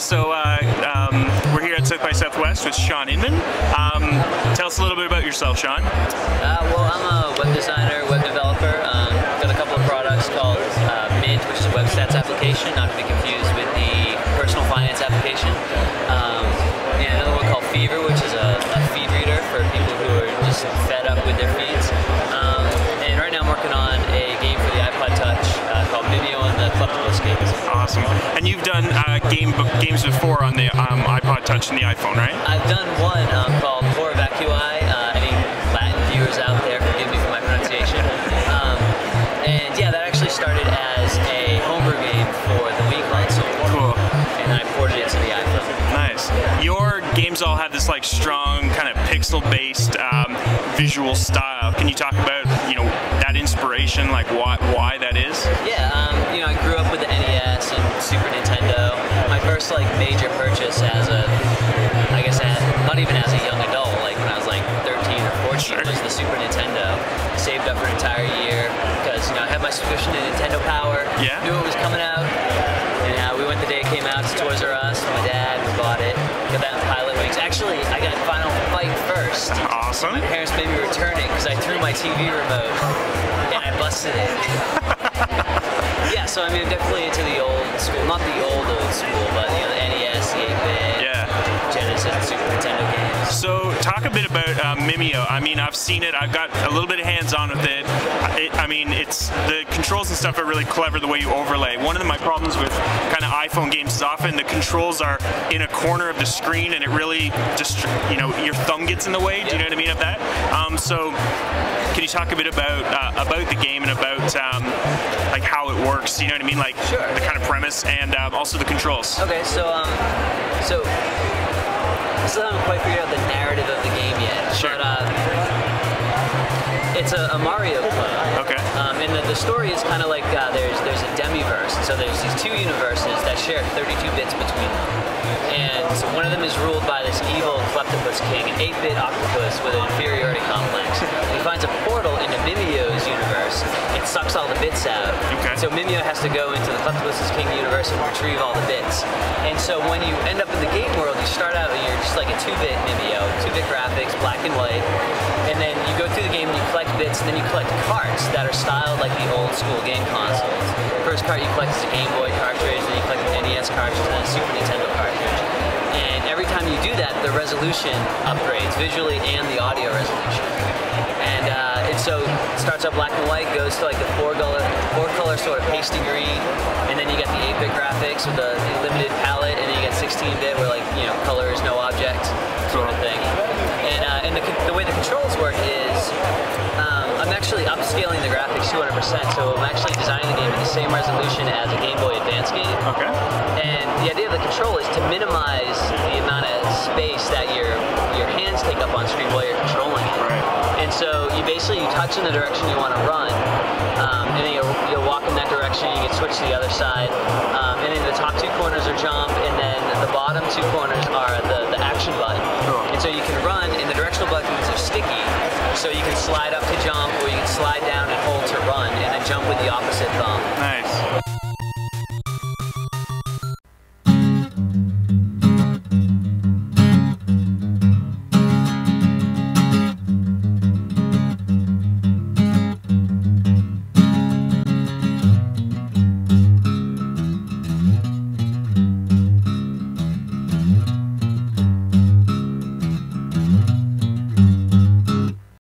so we're here at South by Southwest with Shaun Inman. Tell us a little bit about yourself, Shaun. Well, I'm a web designer, web developer. Got a couple of products called Mint, which is a web stats application, not to be confused with the personal finance application. And another one called Fever, which is a feed reader for people who are just fed up with their feeds. And right now I'm working on a game for the iPod Touch called Mimeo and the Kleptopus King. Awesome. And you've done games before on the iPod Touch and the iPhone, right? I've done one called Core Vacui. Any Latin viewers out there, forgive me for my pronunciation. And yeah, that actually started as a homebrew game for the Wii console. Cool. And I ported it to the iPhone. Nice. Your games all have this like strong kind of pixel-based visual style. Can you talk about that inspiration, like why that is? Yeah. I grew up with the NES and Super Nintendo. My first like major purchase as not even as a young adult, like when I was like 13 or 14, was the Super Nintendo. Saved up for an entire year because I had my subscription to Nintendo Power. Yeah. Knew it was coming out, and we went the day it came out to Toys R Us. My dad, we bought it. Got that in Pilot Wings. Actually, I got Final Fight first. Awesome. My parents made me return it because I threw my TV remote and I busted it. Yeah, so I'm definitely into the old school, not the old school, but the NES, the 8-bit, Genesis, and Super Nintendo games. So talk a bit about Mimeo. I've seen it. I've got a little bit of hands-on with it. It's the controls and stuff are really clever the way you overlay. One of my problems with kind of iPhone games is often the controls are in a corner of the screen and it really just your thumb gets in the way. Do you know what I mean of that? So can you talk a bit about the game and about like how it works? You know what I mean? Like the kind of premise and also the controls. Okay, so I still haven't quite figured out the narrative of the game yet. Sure. But it's a Mario clone. Okay. And the story is kind of like there's a demiverse. So there's these two universes that share 32 bits between them. And one of them is ruled by this evil Kleptopus King, an 8-bit octopus with an inferiority complex. And he finds a portal into Mimeo's universe. It sucks all the bits out. Okay. So Mimeo has to go into the Kleptopus King universe and retrieve all the bits. And so when you end up in the game world, you start out and you're just like a 2-bit Mimeo, 2-bit graphics, black and white. And then you go through the game and you collect bits, and then you collect carts that are styled like the old school game consoles. First cart you collect is a Game Boy cartridge, then you collect an NES cartridge, and then a Super Nintendo cartridge. And every time you do that, the resolution upgrades, visually and the audio resolution. And so it starts out black and white, goes to like the four color sort of pasty green, and then you get the 8-bit graphics with the limited palette, and then you get 16-bit where color is no object sort of thing. And the way the controls work is I'm actually upscaling the graphics 200%, so I'm actually designing the game at the same resolution as a Game Boy Advance game. Okay. And the idea of the control is to minimize the amount of space that your hands take up on screen while you're controlling it. Right. And so you touch in the direction you want to run, and then you'll walk in that direction, you can switch to the other side, and then the top 2 corners are jump, and then the bottom 2 corners are the action button. Cool. And so you can run, and the directional buttons are sticky, so you can slide up to jump, or you can slide down